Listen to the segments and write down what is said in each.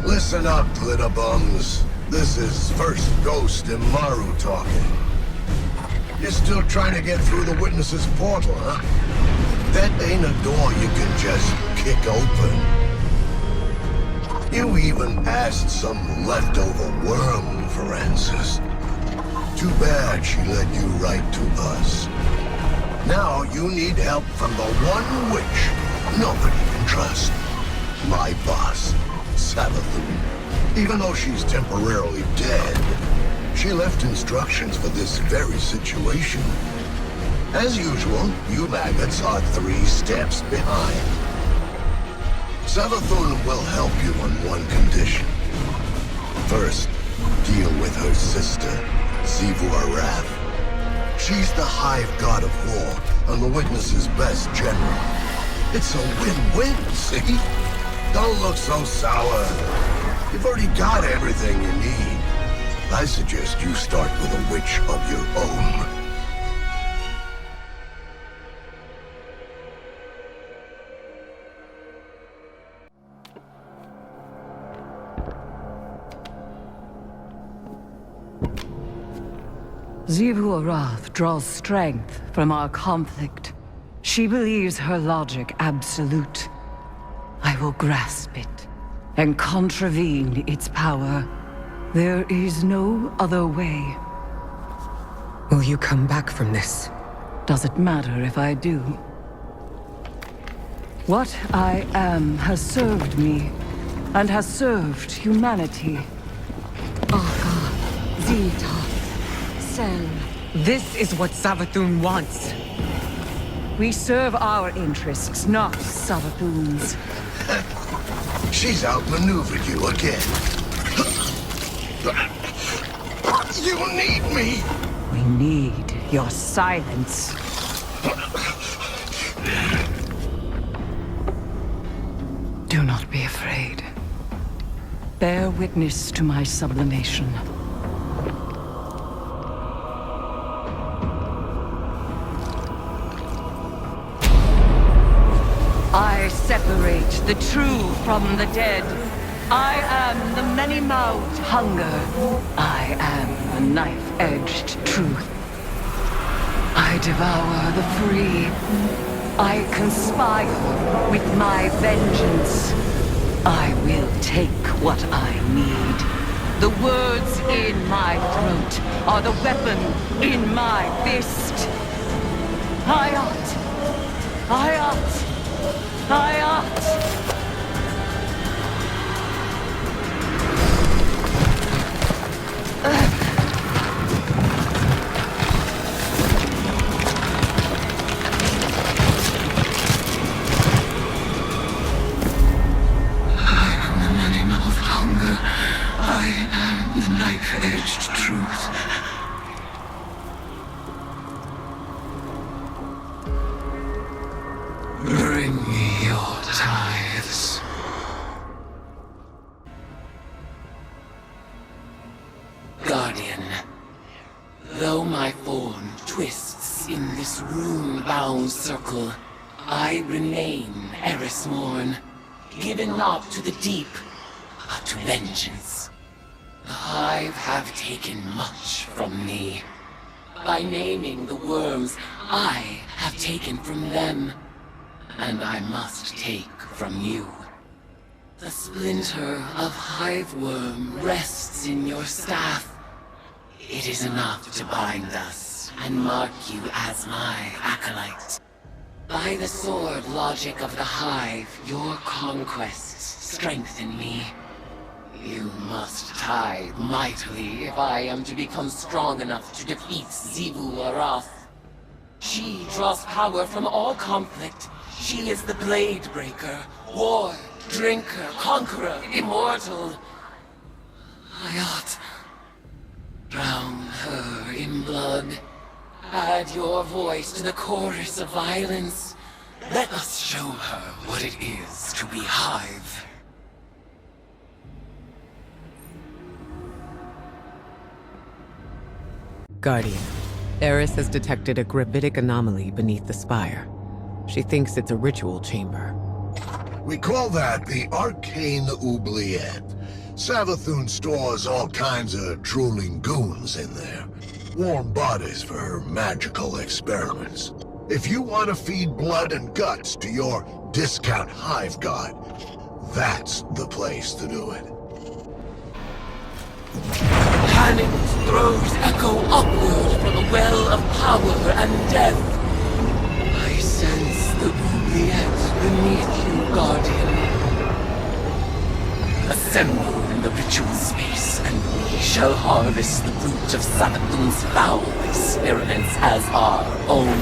Listen up, littlebums. This is First Ghost Immaru talking. You're still trying to get through the Witness's portal, huh? That ain't a door you can just kick open. You even asked some leftover worm for answers. Too bad she led you right to us. Now you need help from the one witch nobody can trust. My boss, Savathun. Even though she's temporarily dead, she left instructions for this very situation. As usual, you maggots are 3 steps behind. Savathun will help you on one condition. First, deal with her sister, Arath. She's the Hive god of war and the Witness's best general. It's a win-win, see? Don't look so sour. You've already got everything you need. I suggest you start with a witch of your own. Arath draws strength from our conflict. She believes her logic absolute. I will grasp it and contravene its power. There is no other way. Will you come back from this? Does it matter if I do? What I am has served me, and has served humanity. Aka, Zita, Sel. This is what Savathun wants. We serve our interests, not Savathun's. She's outmaneuvered you again. You need me! We need your silence. Do not be afraid. Bear witness to my sublimation. I separate the true from the dead. I am the many-mouthed hunger. I am the knife-edged truth. I devour the free. I conspire with my vengeance. I will take what I need. The words in my throat are the weapon in my fist. Hayat! Hayat! Hayat! Guardian, though my form twists in this rune-bound circle, I remain Eris Morn, given not to the deep, but to vengeance. The Hive have taken much from me. By naming the worms, I have taken from them, and I must take from you. The splinter of Hive worm rests in your staff. It is enough to bind us and mark you as my acolyte. By the sword logic of the Hive, your conquests strengthen me. You must tithe mightily if I am to become strong enough to defeat Arath. She draws power from all conflict. She is the blade breaker, war, drinker, conqueror, immortal. I ought drown her in blood. Add your voice to the chorus of violence. Let us show her what it is to be Hive. Guardian, Eris has detected a gravitic anomaly beneath the spire. She thinks it's a ritual chamber. We call that the Arcane Oubliette. Savathun stores all kinds of drooling goons in there. Warm bodies for her magical experiments. If you want to feed blood and guts to your discount Hive god, that's the place to do it. Panic throws echo upward from the well of power and death. I sense the oubliette beneath you, Guardian. Assemble in the ritual space, and we shall harvest the fruit of Savathun's foul experiments as our own.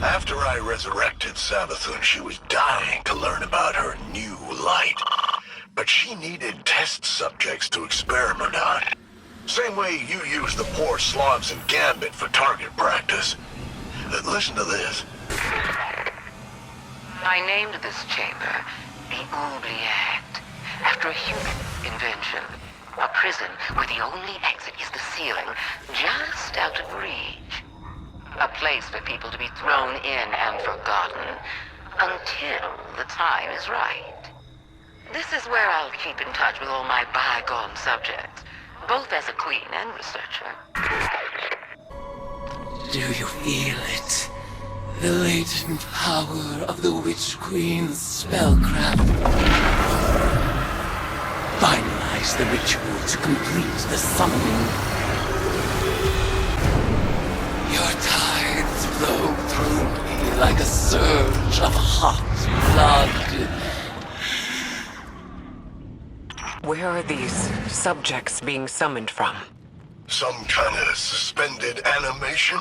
After I resurrected Savathun, she was dying to learn about her new light. But she needed test subjects to experiment on. Same way you use the poor slobs in Gambit for target practice. Listen to this. I named this chamber the Oubliette, after a human invention. A prison where the only exit is the ceiling, just out of reach. A place for people to be thrown in and forgotten, until the time is right. This is where I'll keep in touch with all my bygone subjects, both as a queen and researcher. Do you feel it? The latent power of the Witch Queen's spellcraft. Finalize the ritual to complete the summoning. Your tides flow through me like a surge of hot blood. Where are these subjects being summoned from? Some kind of suspended animation?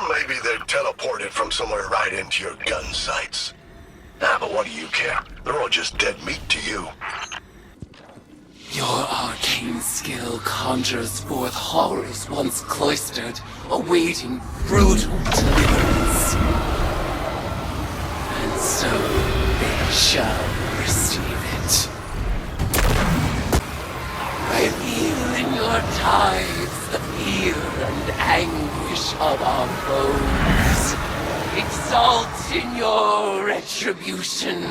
Maybe they're teleported from somewhere right into your gun sights. But what do you care? They're all just dead meat to you. Your arcane skill conjures forth horrors once cloistered, awaiting brutal deliverance. And so they shall receive it. I feel in your tides the fear and anguish of our foes. Exalt in your retribution.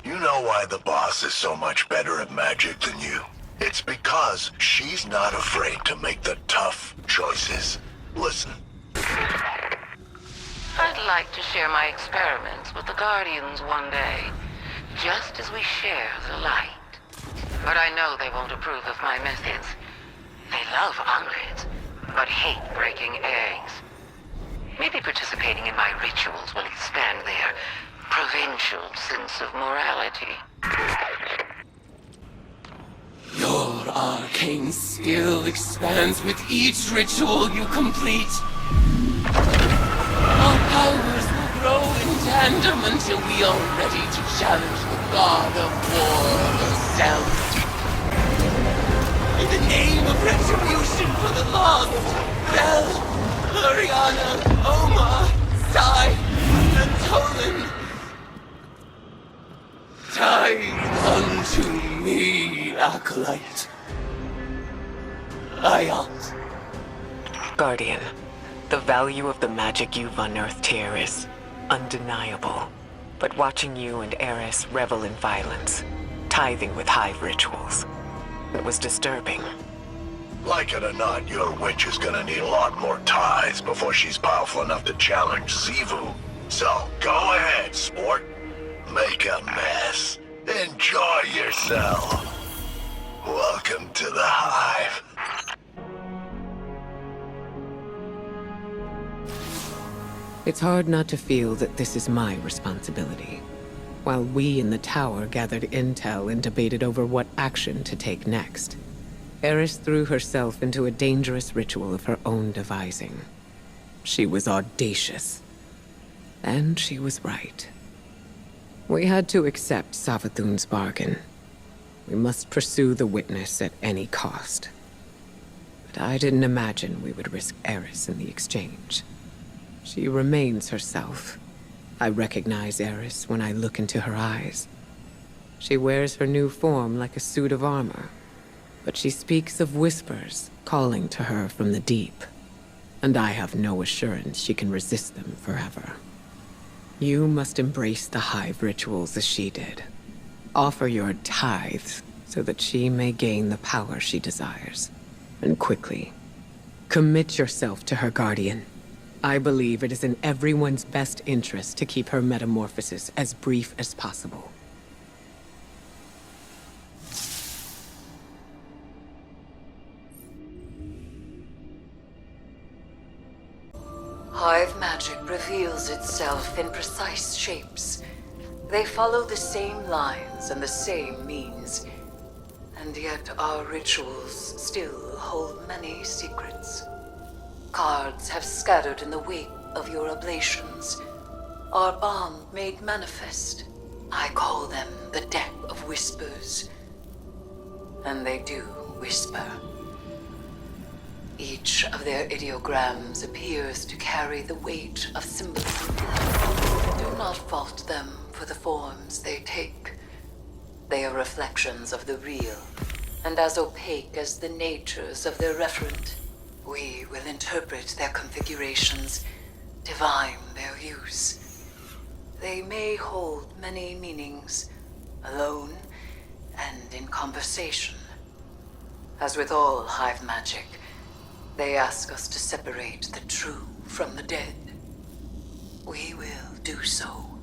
You know why the boss is so much better at magic than you? It's because she's not afraid to make the tough choices. Listen. I'd like to share my experiments with the Guardians one day, just as we share the light. But I know they won't approve of my methods. They love omelets, but hate breaking eggs. Maybe participating in my rituals will expand their provincial sense of morality. Your arcane skill expands with each ritual you complete. Our powers will grow in tandem until we are ready to challenge the god of war herself. In the name of retribution for the lost, Bel, Ariana, Oma, Sai, and Tolan. Tithe unto me, Acolyte. Ayat. Guardian, the value of the magic you've unearthed here is undeniable. But watching you and Eris revel in violence, tithing with Hive rituals, it was disturbing. Like it or not, your witch is gonna need a lot more ties before she's powerful enough to challenge Sivu. So, go ahead, sport. Make a mess. Enjoy yourself. Welcome to the Hive. It's hard not to feel that this is my responsibility. While we in the tower gathered intel and debated over what action to take next, Eris threw herself into a dangerous ritual of her own devising. She was audacious. And she was right. We had to accept Savathun's bargain. We must pursue the witness at any cost. But I didn't imagine we would risk Eris in the exchange. She remains herself. I recognize Eris when I look into her eyes. She wears her new form like a suit of armor, but she speaks of whispers calling to her from the deep. and I have no assurance she can resist them forever. You must embrace the Hive rituals as she did. Offer your tithes so that she may gain the power she desires. And quickly. Commit yourself to her guardian. I believe it is in everyone's best interest to keep her metamorphosis as brief as possible. Hive magic reveals itself in precise shapes. They follow the same lines and the same means. And yet our rituals still hold many secrets. Cards have scattered in the wake of your oblations. Our bond made manifest. I call them the Deck of Whispers. And they do whisper. Each of their ideograms appears to carry the weight of symbolism. Do not fault them for the forms they take. They are reflections of the real, and as opaque as the natures of their referent. We will interpret their configurations, divine their use. They may hold many meanings, alone and in conversation. As with all Hive magic, they ask us to separate the true from the dead. We will do so.